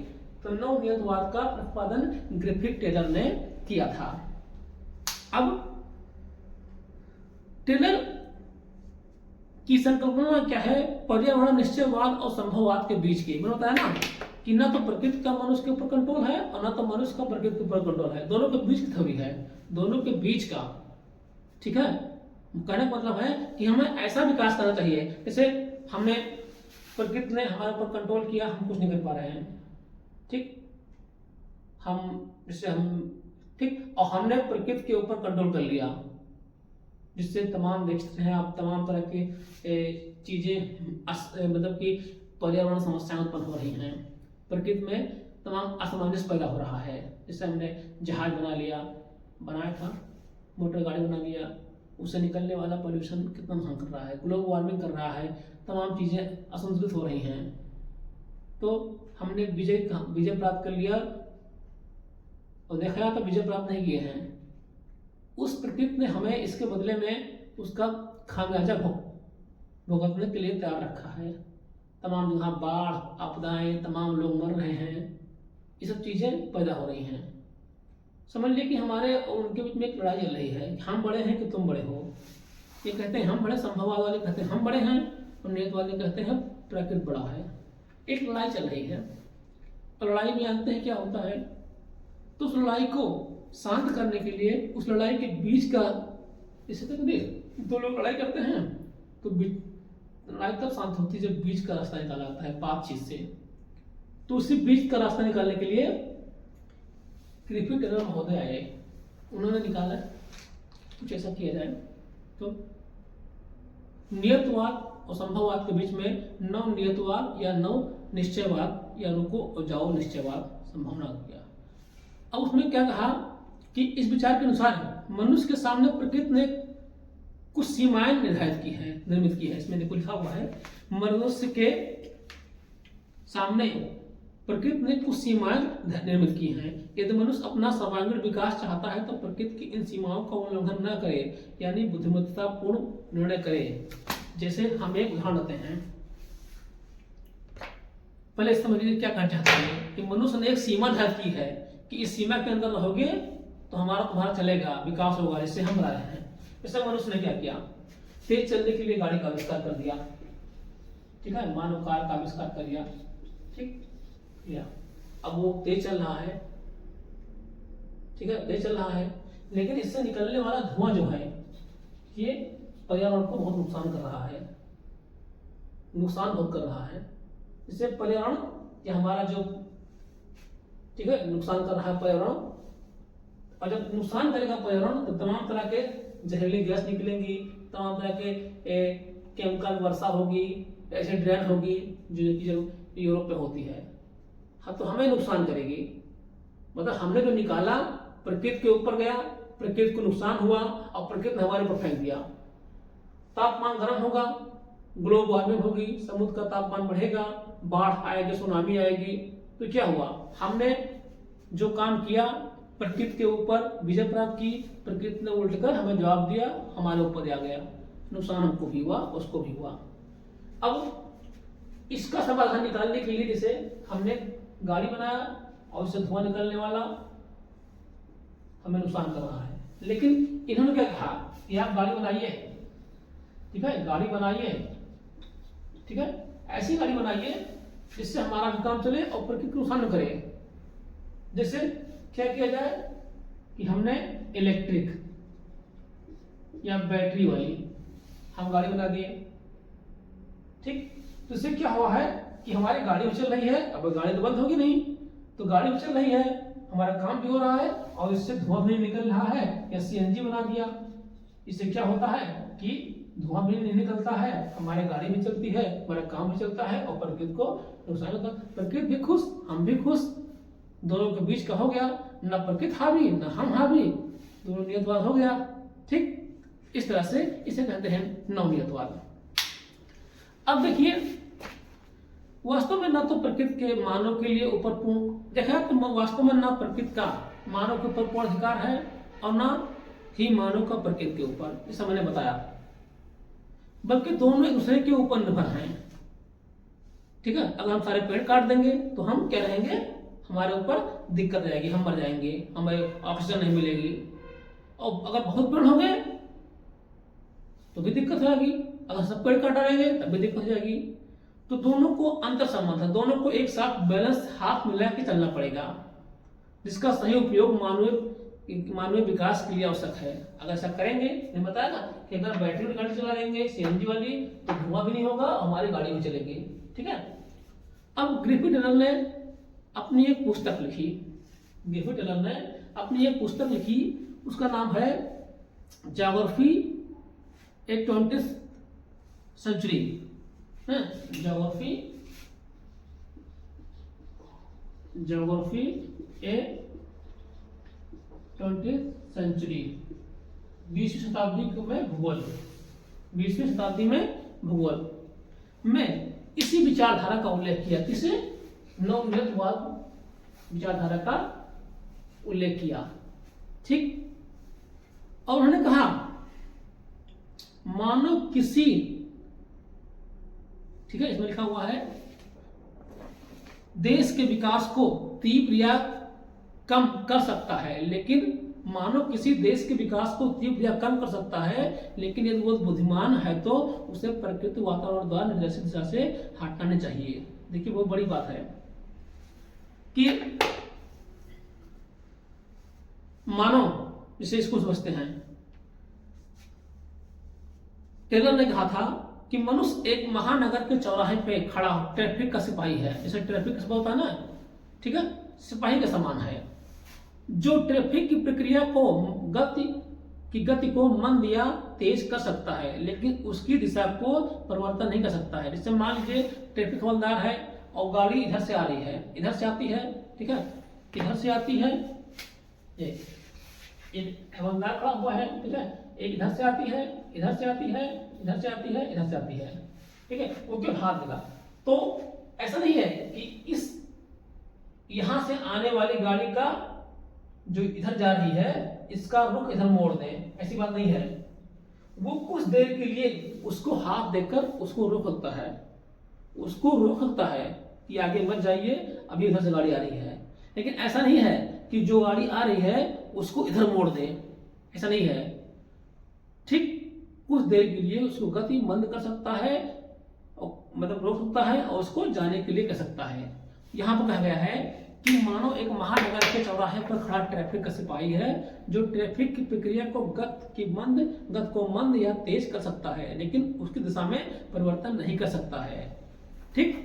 तो नवनियतवाद का प्रतिपादन ग्रिफिथ टेलर ने किया था। अब टेलर की संकल्पना क्या है, पर्यावरण निश्चयवाद और संभववाद के बीच की। मैंने बताया ना कि ना तो प्रकृति का मनुष्य के ऊपर कंट्रोल है और ना तो मनुष्य का प्रकृति के ऊपर कंट्रोल है, दोनों के बीच की थ्योरी है, दोनों के बीच का। ठीक है, कहने का मतलब है कि हमें ऐसा विकास करना चाहिए जैसे हमने प्रकृति ने हमारे ऊपर कंट्रोल किया, हम कुछ नहीं कर पा रहे हैं। ठीक, ठीक, और हमने प्रकृति के ऊपर कंट्रोल कर लिया जिससे तमाम देखते हैं आप तमाम तरह की चीजें मतलब कि पर्यावरण समस्याएं उत्पन्न हो रही हैं, प्रकृति में तमाम असमंजस पैदा हो रहा है। जैसे हमने जहाज बना लिया, बनाया था, मोटर गाड़ी बना लिया, उससे निकलने वाला पोल्यूशन कितना नुकसान कर रहा है, ग्लोबल वार्मिंग कर रहा है, तमाम चीज़ें असंतुलित हो रही हैं। तो हमने विजय प्राप्त कर लिया और देखा तो विजय प्राप्त नहीं किए हैं। उस प्रकृति ने हमें इसके बदले में उसका खामियाजा भुगतने के लिए तैयार रखा है। तमाम जहाँ बाढ़, आपदाएं, तमाम लोग मर रहे हैं, ये सब चीज़ें पैदा हो रही हैं। समझ लीजिए कि हमारे और उनके बीच में एक लड़ाई चल रही है, हम बड़े हैं कि तुम बड़े हो। ये कहते हैं हम बड़े, संभववाद वाले कहते हैं हम बड़े हैं, और नियत वाले कहते हैं प्रकृति बड़ा है। एक लड़ाई चल रही है और लड़ाई में जानते हैं क्या होता है। तो उस लड़ाई को शांत करने के लिए, उस लड़ाई के बीच का, जैसे तक दो लोग लड़ाई करते हैं तो लड़ाई तब शांत होती है जब बीच का रास्ता निकाला जाता है बातचीत से। तो उसी बीच का रास्ता निकालने के लिए कृपी टेलर महोदय आए, उन्होंने निकाला कुछ ऐसा किया जाए तो नियतवाद और संभववाद के बीच में नव नियतवाद या नव निश्चयवाद या रुको और जाओ निश्चयवाद संभावना किया। अब उसमें क्या कहा कि इस विचार के अनुसार मनुष्य के सामने प्रकृति ने कुछ सीमाएं निर्मित की है। इसमें देखो लिखा हुआ है, मनुष्य के सामने प्रकृति ने कुछ सीमाएं निर्मित की हैं। यदि मनुष्य अपना सर्वांगीण विकास चाहता है तो प्रकृति की इन सीमाओं का उल्लंघन न करे, यानी बुद्धिमत्तापूर्ण निर्णय करे। जैसे हम एक उदाहरण देते हैं, पहले समझिए क्या कहना चाहते हैं कि मनुष्य ने एक सीमा निर्धारित की है कि इस सीमा के अंदर रहोगे तो हमारा तुम्हारा चलेगा, विकास होगा, जिससे हम बना रहे हैं। इससे मनुष्य ने क्या किया, तेज चलने के लिए गाड़ी का आविष्कार कर दिया, ठीक है, मानव कार का आविष्कार कर दिया, ठीक किया। अब वो तेज चल रहा है, ठीक है, तेज चल रहा है, लेकिन इससे निकलने वाला धुआं जो है ये पर्यावरण को बहुत नुकसान कर रहा है, नुकसान बहुत कर रहा है। इससे पर्यावरण या हमारा जो, ठीक है, नुकसान कर रहा है पर्यावरण। और जब नुकसान करेगा पर्यावरण तो तमाम तरह के जहरीली गैस निकलेंगी, तमाम तरह के केमिकल वर्षा होगी, एसिड रेन होगी जो यूरोप में होती है। हाँ, तो हमें नुकसान करेगी। मतलब हमने जो निकाला प्रकृति के ऊपर गया, प्रकृति को नुकसान हुआ और प्रकृति ने हमारे ऊपर फेंक दिया। तापमान गर्म होगा, ग्लोबल वार्मिंग होगी, समुद्र का तापमान बढ़ेगा, बाढ़ आएगी, सुनामी आएगी। तो क्या हुआ, हमने जो काम किया प्रकृति के ऊपर विजय प्राप्त की, प्रकृति ने उल्टकर हमें जवाब दिया, हमारे ऊपर आ गया, नुकसान हमको भी हुआ, उसको भी हुआ। अब इसका समाधान निकालने के लिए जैसे हमने गाड़ी बनाया और उससे धुआं निकलने वाला हमें नुकसान कर रहा है, लेकिन इन्होंने क्या कहा कि आप गाड़ी बनाइए, ठीक है, गाड़ी बनाइए, ठीक है, ऐसी गाड़ी बनाइए जिससे हमारा भी काम चले और प्रकृति को नुकसान न करे। जैसे क्या किया जाए कि हमने इलेक्ट्रिक या बैटरी वाली हम गाड़ी बना दिए, ठीक। तो इससे क्या हुआ है कि हमारी गाड़ी भी चल रही है, अब गाड़ी तो बंद होगी नहीं, तो गाड़ी भी चल रही है, हमारा काम भी हो रहा है और इससे धुआं भी निकल रहा है। या सीएनजी बना दिया, इससे क्या होता है कि धुआं भी नहीं निकलता है, हमारी गाड़ी भी चलती है, हमारा काम भी चलता है और प्रकृति को नुकसान होता है। प्रकृति भी खुश, हम भी खुश, दोनों के बीच का हो गया, न प्रकृति हावी न हम हावी, दोनों नियतवाद हो गया, ठीक। इस तरह से इसे कहते हैं नवनियतवाद। अब देखिए, वास्तव में ना तो प्रकृति के मानव के लिए ऊपर पूर्ण देखा तो वास्तव में ना प्रकृति का मानव के ऊपर पूर्ण अधिकार है और ना ही मानव का प्रकृति के ऊपर, जैसा मैंने बताया, बल्कि दोनों एक दूसरे के ऊपर निर्भर हैं, ठीक है। अगर हम सारे पेड़ काट देंगे तो हम क्या रहेंगे, हमारे ऊपर दिक्कत आएगी, हम मर जाएंगे, हमें ऑक्सीजन नहीं मिलेगी। और अगर बहुत पेड़ हो गए तो भी दिक्कत हो जाएगी, अगर सब पेड़ काट डालेंगे तब भी दिक्कत हो जाएगी। तो दोनों को अंतर संबंध है, दोनों को एक साथ बैलेंस हाथ मिला के चलना पड़ेगा, जिसका सही उपयोग मानवीय विकास के लिए आवश्यक है। अगर ऐसा करेंगे, मैंने बताया ना कि अगर बैटरी वाली गाड़ी चला देंगे सीएनजी वाली तो धुआं भी नहीं होगा और हमारी गाड़ी भी चलेगी, ठीक है। अब ग्रिफिथ टेलर ने अपनी एक पुस्तक लिखी, ग्रिफिथ टेलर ने अपनी एक पुस्तक लिखी, उसका नाम है ज्योग्राफी ए 20th सेंचुरी, ज्योग्राफी ए 20th सेंचुरी, 20वीं शताब्दी में भूगोल, 20वीं शताब्दी में भूगोल में इसी विचारधारा का उल्लेख किया। किसे? नवनियतवाद विचारधारा का उल्लेख किया। ठीक। और उन्होंने कहा मानो किसी, ठीक है, इसमें लिखा हुआ है देश के विकास को तीव्र या कम कर सकता है, लेकिन मानो किसी देश के विकास को तीव्र या कम कर सकता है, लेकिन यदि वो बुद्धिमान है तो उसे प्रकृति वातावरण द्वारा निर्देशित दिशा से हटाने चाहिए। देखिए बहुत बड़ी बात है कि मानो, इसे इसको समझते हैं, टेलर ने कहा था कि मनुष्य एक महानगर के चौराहे पे खड़ा ट्रैफिक का सिपाही है। जैसे ट्रैफिक का सिपाही होता है ना, ठीक है, सिपाही के समान है, जो ट्रैफिक की प्रक्रिया को गति को मंद या तेज कर सकता है, लेकिन उसकी दिशा को परिवर्तन नहीं कर सकता है। जैसे मान लीजिए ट्रैफिक हवलदार है और गाड़ी इधर से आ रही है, इधर से आती है, ठीक है, इधर से आती है, एक हवलदार खड़ा हुआ है, ठीक है, एक इधर से आती है, इधर से आती है, इधर से आती है, इधर से आती है, ठीक है, वो क्यों हाथ देगा। तो ऐसा नहीं है कि इस यहां से आने वाली गाड़ी का जो इधर जा रही है इसका रुख इधर मोड़ दें, ऐसी बात नहीं है। वो कुछ देर के लिए उसको हाथ देकर उसको रोक सकता है, उसको रोक सकता है कि आगे मत जाइए, अभी इधर से गाड़ी आ रही है। लेकिन ऐसा नहीं है कि जो गाड़ी आ रही है उसको इधर मोड़ दे, ऐसा नहीं है। ठीक, कुछ देर के लिए उसको गति मंद कर सकता है, मतलब रोक सकता है, और उसको जाने के लिए कह सकता है। यहाँ पर कहा गया है कि मानो एक महानगर के चौराहे पर खड़ा ट्रैफिक का सिपाही है, जो ट्रैफिक की प्रक्रिया को गति को मंद या तेज कर सकता है, लेकिन उसकी दिशा में परिवर्तन नहीं कर सकता है। ठीक,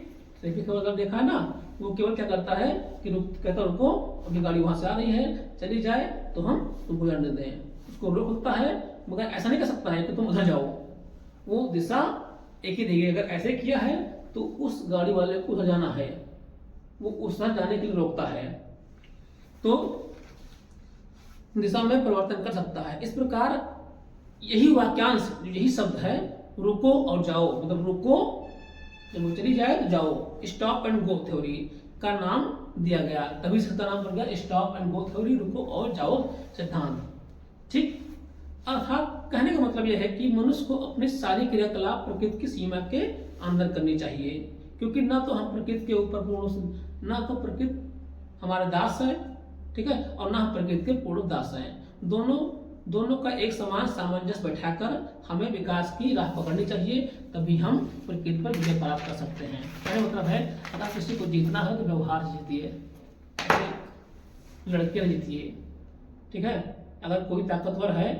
ट्रैफिक का अगर देखा है ना, वो केवल क्या करता है कि कहता रुको, अभी गाड़ी वहां से आ रही है, चली जाए तो हम तुमको जाने दें, उसको रोक सकता है, मगर ऐसा नहीं कर सकता है कि तुम उधर जाओ। वो दिशा एक ही देगी। अगर ऐसे किया है तो उस गाड़ी वाले को उधर जाना है, वो उस तरह जाने के लिए रोकता है, तो दिशा में परिवर्तन कर सकता है। इस प्रकार यही वाक्यांश, यही शब्द है रुको और जाओ, मतलब रुको जब वो चली जाए तो जाओ, स्टॉप एंड गो थ्योरी का नाम दिया गया। तभी इसका नाम बन गया स्टॉप एंड गो थ्योरी, रुको और जाओ सिद्धांत। ठीक, अर्थात कहने का मतलब यह है कि मनुष्य को अपनी सारी क्रियाकलाप प्रकृति की सीमा के अंदर करनी चाहिए, क्योंकि ना तो हम प्रकृति के ऊपर पूर्ण, ना तो प्रकृति हमारे दास है, ठीक है, और ना हम प्रकृति के पूर्ण दास हैं। दोनों का एक समान सामंजस्य बैठाकर हमें विकास की राह पकड़नी चाहिए, तभी हम प्रकृति पर विजय प्राप्त कर सकते हैं। कहने मतलब है अगर किसी को जीतना है तो व्यवहार से जीतिए, लड़के नहीं जीतिए। ठीक है, अगर कोई ताकतवर है,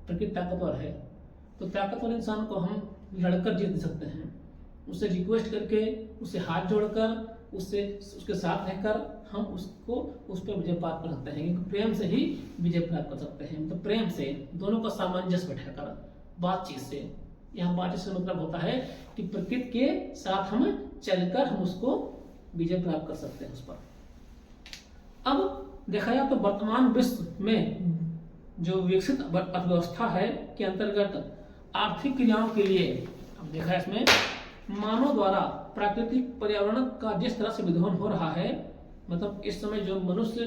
प्रकृति ताकतवर है, तो ताकतवर इंसान को हम लड़कर जीत सकते हैं, उससे रिक्वेस्ट करके, उससे हाथ जोड़कर, उसके साथ रहकर हम उसको उस पर विजय प्राप्त कर सकते हैं, क्योंकि प्रेम से ही विजय प्राप्त कर सकते हैं। मतलब प्रेम से, दोनों का सामंजस्य बैठाकर, बातचीत से। यहाँ बातचीत से मतलब होता है कि प्रकृति के साथ हम चलकर हम उसको विजय प्राप्त कर सकते हैं उस पर। अब देखा जाए तो वर्तमान विश्व में जो विकसित अर्थव्यवस्था है के अंतर्गत आर्थिक क्रियाओं के लिए, अब देखा है इसमें मानव द्वारा प्राकृतिक पर्यावरण का जिस तरह से विध्वंस हो रहा है, मतलब इस समय जो मनुष्य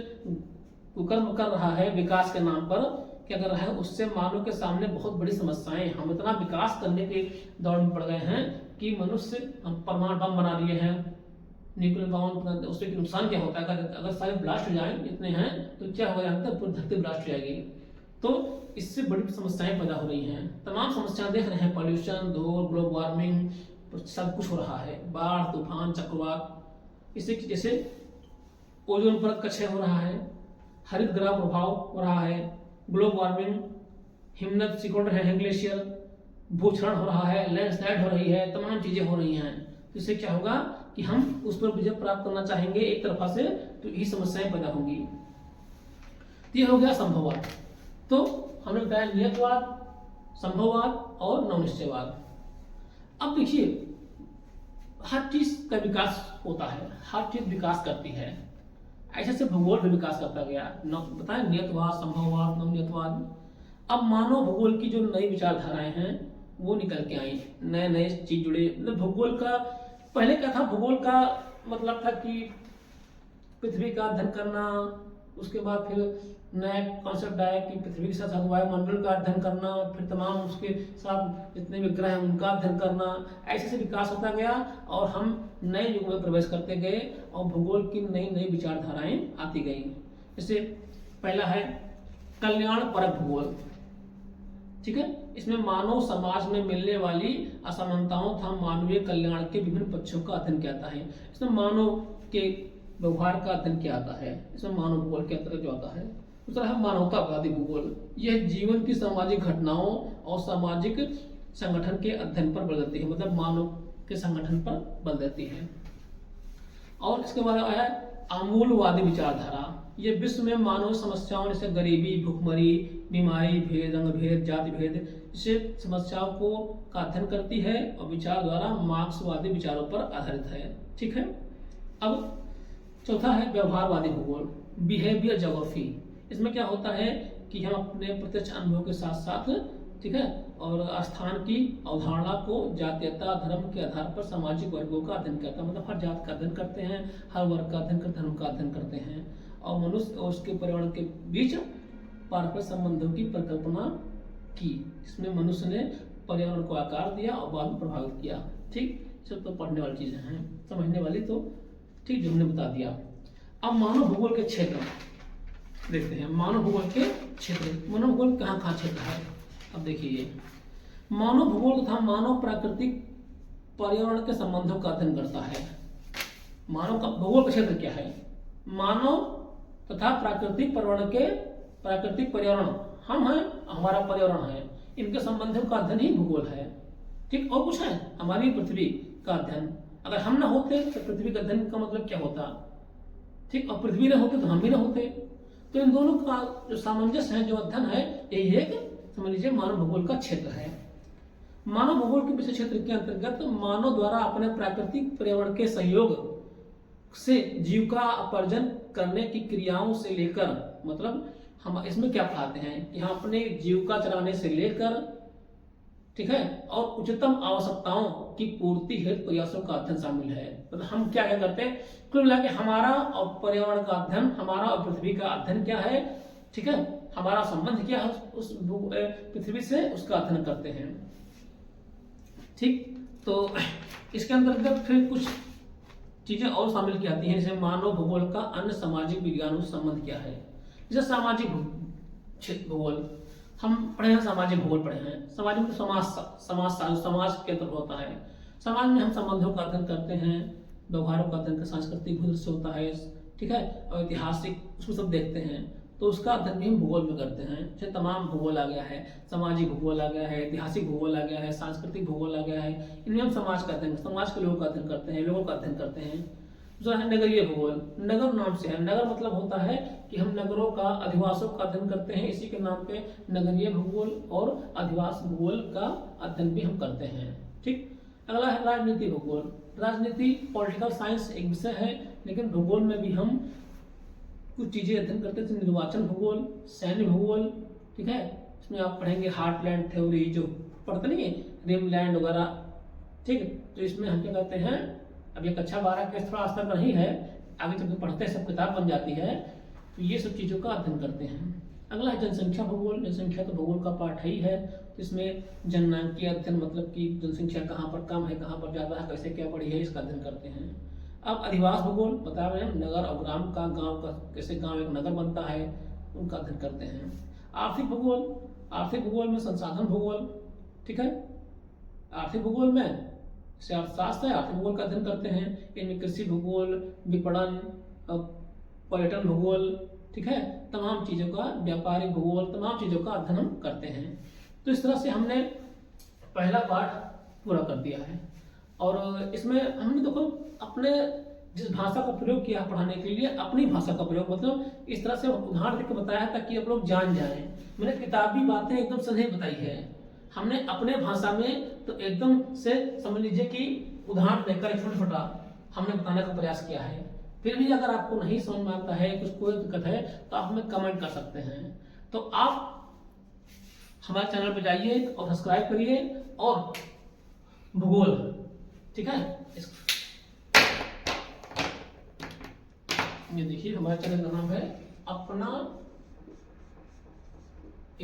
कुकर्म कर रहा है विकास के नाम पर, क्या कर रहा है, उससे मानव के सामने बहुत बड़ी समस्याएं। हम इतना विकास करने के दौड़ में पड़ गए हैं कि मनुष्य, हम परमाणु बम बना दिए हैं, न्यूक्लियर बम, उससे नुकसान क्या होता है, अगर सारे ब्लास्ट हो जाए, इतने हैं तो क्या हो जाता है, पूरी धरती ब्लास्ट हो जाएगी। तो इससे बड़ी समस्याएं पैदा हो रही हैं। तमाम समस्याएं देख रहे हैं, पॉल्यूशन, धूल, ग्लोबल वार्मिंग, सब कुछ हो रहा है, बाढ़, तूफान, चक्रवात, इससे जैसे ओजोन परत का क्षय हो रहा है, हरित ग्रह प्रभाव हो रहा है, ग्लोबल वार्मिंग, हिमनद सिकुड़ रहे हैं, ग्लेशियर, भूक्षरण हो रहा है, लैंडस्लाइड हो रही है, तमाम चीजें हो रही हैं। तो इससे क्या होगा कि हम उस पर विजय प्राप्त करना चाहेंगे एक तरफा से, तो यही समस्याएं पैदा होंगी। ये हो गया संभववाद। तो हमने बताया नियतवाद, संभववाद और नवनिश्चयवाद। अब देखिए, हर चीज का विकास होता है, हर चीज विकास करती है, ऐसे से भूगोल भी विकास करता गया। बताएं नियतवाद, संभववाद, नवनियतवाद। अब मानव भूगोल की जो नई विचारधाराएं हैं वो निकल के आई, नए नए चीज जुड़े। मतलब भूगोल का पहले क्या था, भूगोल का मतलब था कि पृथ्वी का अध्ययन करना, उसके बाद फिर नया कॉन्सेप्ट आया कि पृथ्वी के साथ साथ वायुमंडल का अध्ययन करना, फिर तमाम उसके साथ जितने भी ग्रह हैं उनका अध्ययन करना। ऐसे से विकास होता गया और हम नए युग में प्रवेश करते गए और भूगोल की नई नई विचारधाराएं आती गई। जैसे पहला है कल्याण परक भूगोल, ठीक है। इसमें मानव समाज में मिलने वाली असमानताओं तथा मानवीय कल्याण के विभिन्न पक्षों का अध्ययन किया जाता है। इसमें मानव के व्यवहार का अध्ययन किया जाता है, इसमें मानव भूगोल के अंतर्गत जो आता है। दूसरा है मानवतावादी भूगोल, यह जीवन की सामाजिक घटनाओं और सामाजिक संगठन के अध्ययन पर बल देती है, मतलब मानव के संगठन पर बल देती है। और इसके बाद है आमूलवादी विचारधारा, ये विश्व में मानव समस्याओं जैसे गरीबी, भुखमरी, बीमारी, भेद, रंग भेद, जाति भेद जैसे समस्याओं को का अध्ययन करती है और विचार द्वारा मार्क्सवादी विचारों पर आधारित है, ठीक है। अब चौथा है व्यवहारवादी भूगोल, बिहेवियर ज्योग्राफी। इसमें क्या होता है कि हम अपने प्रत्यक्ष अनुभव के साथ साथ, ठीक है, और स्थान की अवधारणा को जातीयता, धर्म के आधार पर सामाजिक वर्गों का अध्ययन करता है, मतलब हर जात का अध्ययन करते हैं, हर वर्ग का अध्ययन करते हैं, धर्म का अध्ययन करते हैं और मनुष्य और उसके पर्यावरण के बीच पारस्परिक संबंधों की परिकल्पना की। इसमें मनुष्य ने पर्यावरण को आकार दिया और बाद में प्रभावित किया, ठीक। सब तो पढ़ने वाली चीजें हैं, समझने वाली तो ठीक जो हमने बता दिया। अब मानव भूगोल के क्षेत्र देखते हैं। मानव भूगोल के क्षेत्र, मानव भूगोल कहाँ कहाँ क्षेत्र है। अब देखिए, मानव भूगोल तथा मानव प्राकृतिक पर्यावरण के संबंधों का अध्ययन करता है। मानव का भूगोल का क्षेत्र क्या है, मानव तथा प्राकृतिक पर्यावरण हम हैं, हमारा पर्यावरण है, इनके संबंधों का अध्ययन ही भूगोल है, ठीक। और कुछ है, हमारी पृथ्वी का अध्ययन। अगर हम ना होते तो पृथ्वी का अध्ययन का मतलब क्या होता, ठीक। और पृथ्वी न होते तो हम भी ना होते। तो इन दोनों का जो सामंजस्य है, जो अध्ययन है, यही एक समझ लीजिए मानव भूगोल का क्षेत्र है। मानव भूगोल के विषय क्षेत्र के अंतर्गत मानव द्वारा अपने प्राकृतिक पर्यावरण के सहयोग से जीविका अर्जन करने की क्रियाओं से लेकर, मतलब हम इसमें क्या पाते हैं कि हम अपने जीविका चलाने से लेकर, ठीक है, और उच्चतम आवश्यकताओं की पूर्ति हेतु प्रयासों का अध्ययन शामिल है। मतलब हम क्या क्या करते हैं, कुल मिला के हमारा और पर्यावरण का अध्ययन, हमारा और पृथ्वी का अध्ययन क्या है, ठीक है, हमारा संबंध क्या है उस पृथ्वी से, उसका अध्ययन करते हैं, ठीक। तो इसके अंतर्गत फिर कुछ चीजें और शामिल की जाती हैं, जैसे मानव भूगोल का अन्य सामाजिक विज्ञानों से संबंध क्या है। जैसे सामाजिक भूगोल हम पढ़े हैं, सामाजिक भूगोल पढ़े हैं। समाज में समाज के अंतर्गत होता है। समाज में हम संबंधों का अध्ययन करते हैं, व्यवहारों का अध्ययन, सांस्कृतिक भूगोल से होता है, ठीक है, और ऐतिहासिक उसको सब देखते हैं, तो उसका अध्ययन भी हम भूगोल में करते हैं। जैसे तमाम भूगोल आ गया है, सामाजिक भूगोल आ गया है, ऐतिहासिक भूगोल आ गया है, सांस्कृतिक भूगोल आ गया है। इनमें हम समाज का अध्ययन, समाज के लोगों का अध्ययन करते हैं, लोगों का अध्ययन करते हैं। दूसरा है नगरीय भूगोल, नगर नाम से है। नगर मतलब होता है कि हम नगरों का, अधिवासों का अध्ययन करते हैं, इसी के नाम पे नगरीय भूगोल और अधिवास भूगोल का अध्ययन भी हम करते हैं, ठीक। अगला है राजनीति भूगोल। राजनीति पॉलिटिकल साइंस एक विषय है, लेकिन भूगोल में भी हम कुछ चीजें अध्ययन करते हैं। निर्वाचन भूगोल, सैन्य भूगोल, ठीक है, इसमें आप पढ़ेंगे हार्टलैंड थ्योरी, जो पढ़ते नहीं है, रिमलैंड वगैरह, ठीक। तो इसमें हम क्या करते हैं, अब ये कक्षा 12 के थोड़ा स्तर पर ही है, आगे जब पढ़ते हैं सब किताब बन जाती है, तो ये सब चीज़ों का अध्ययन करते हैं। अगला है जनसंख्या भूगोल। जनसंख्या तो भूगोल का पार्ट ही है, तो इसमें जननांकीय अध्ययन, मतलब कि जनसंख्या कहाँ पर कम है, कहाँ पर ज़्यादा है, कैसे क्या बढ़ी है, इसका अध्ययन करते हैं। अब अधिवास भूगोल बता रहे हैं, नगर और ग्राम का, गाँव का, कैसे गाँव एक नगर बनता है, उनका अध्ययन करते हैं। आर्थिक भूगोल, आर्थिक भूगोल में संसाधन भूगोल, ठीक है, आर्थिक भूगोल में से अर्थशास्त्र है, आर्थिक भूगोल का अध्ययन करते हैं। इनमें कृषि भूगोल, विपणन, पर्यटन भूगोल, ठीक है, तमाम चीज़ों का, व्यापारिक भूगोल, तमाम चीज़ों का अध्ययन हम करते हैं। तो इस तरह से हमने पहला पाठ पूरा कर दिया है। और इसमें हमने देखो अपने जिस भाषा का प्रयोग किया पढ़ाने के लिए, अपनी भाषा का प्रयोग, मतलब इस तरह से उदाहरण देकर बताया ताकि आप लोग जान जाएं। मैंने किताबी बातें एकदम सही बताई है, हमने अपने भाषा में तो एकदम से समझ लीजिए कि उदाहरण देकर छोटा छोटा हमने बताने का प्रयास किया है। फिर भी अगर आपको नहीं समझ में आता है, कुछ कोई दिक्कत है, तो आप हमें कमेंट कर सकते हैं। तो आप हमारे चैनल पर जाइए और सब्सक्राइब करिए। और भूगोल, ठीक है, ये देखिए हमारे चैनल का नाम है अपना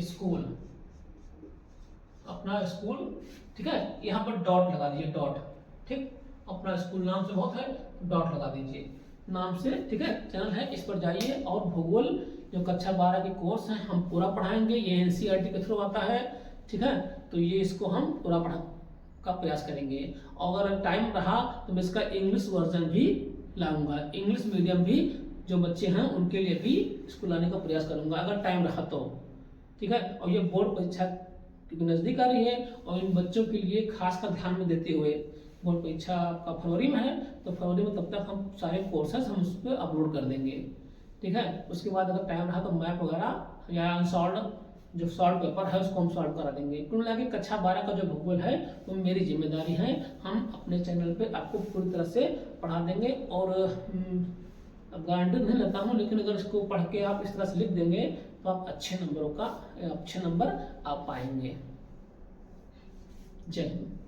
स्कूल, अपना स्कूल, ठीक है। यहाँ पर डॉट लगा दीजिए, डॉट, ठीक। अपना स्कूल नाम से बहुत है, डॉट लगा दीजिए नाम से, ठीक है। चैनल है, इस पर जाइए और भूगोल जो कक्षा 12 के कोर्स हैं हम पूरा पढ़ाएंगे। ये एनसीईआरटी के थ्रू आता है, ठीक है। तो ये इसको हम पूरा पढ़ा का प्रयास करेंगे। और अगर टाइम रहा तो मैं इसका इंग्लिश वर्जन भी लाऊंगा। इंग्लिश मीडियम भी जो बच्चे हैं उनके लिए भी इसको लाने का प्रयास करूंगा अगर टाइम रहा तो, ठीक है। और ये बोर्ड परीक्षा क्योंकि नज़दीक आ रही है और इन बच्चों के लिए खास कर ध्यान में देते हुए, बोर्ड परीक्षा आपका फरवरी में है, तो फरवरी में तब तक हम सारे कोर्सेज हम उस पर अपलोड कर देंगे, ठीक है। उसके बाद अगर टाइम रहा तो मैप वगैरह या अनसॉल्व जो सॉल्व पेपर है उसको हम सॉल्व करा देंगे। कुल मिला के कक्षा 12 का जो भूगोल है वो मेरी जिम्मेदारी है। हम अपने चैनल पे आपको पूरी तरह से पढ़ा देंगे। और गारंटी नहीं लेता हूँ, लेकिन अगर इसको पढ़ के आप इस तरह से लिख देंगे तो आप अच्छे नंबर आप पाएंगे। जय हिंद।